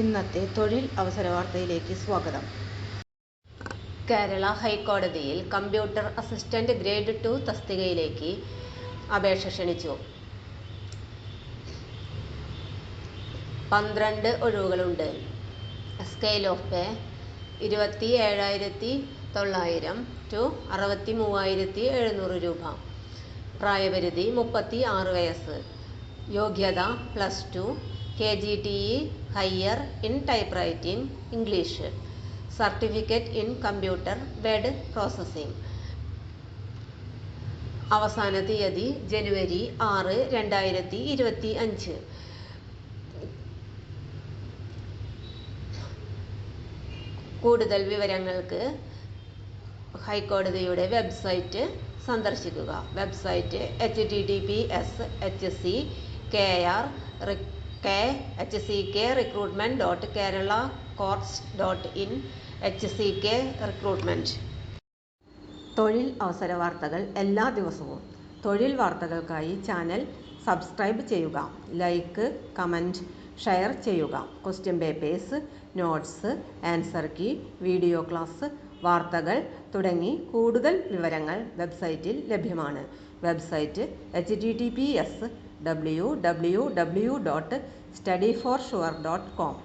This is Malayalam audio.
ഇന്നത്തെ തൊഴിൽ അവസര വാർത്തയിലേക്ക് സ്വാഗതം. കേരള ഹൈക്കോടതിയിൽ കമ്പ്യൂട്ടർ അസിസ്റ്റന്റ് ഗ്രേഡ് 2 തസ്തികയിലേക്ക് അപേക്ഷ ക്ഷണിച്ചു. 12 ഒഴിവുകളുണ്ട്. സ്കെയിൽ ഓഫ് പേ 27,900 ടു 63,700 രൂപ. പ്രായപരിധി 36 വയസ്സ്. യോഗ്യത +2, KGTE higher in type writing English, certificate in computer word processing. അവസാന തീയതി ജനുവരി 6, 2025. കൂടുതൽ വിവരങ്ങൾക്ക് ഹൈക്കോടതിയുടെ വെബ്സൈറ്റ് സന്ദർശിക്കുക. Website https://hckrecruitment.keralacourts.in HCK recruitment. തൊഴിൽ അവസര വാർത്തകൾ എല്ലാ ദിവസവും. തൊഴിൽ വാർത്തകൾക്കായി ചാനൽ സബ്സ്ക്രൈബ് ചെയ്യുക. ലൈക്ക്, കമൻറ്റ്, ഷെയർ ചെയ്യുക. Question papers, notes, answer key, video class, വാർത്തകൾ തുടങ്ങി കൂടുതൽ വിവരങ്ങൾ വെബ്സൈറ്റിൽ ലഭ്യമാണ്. Website https://www.studyforsure.com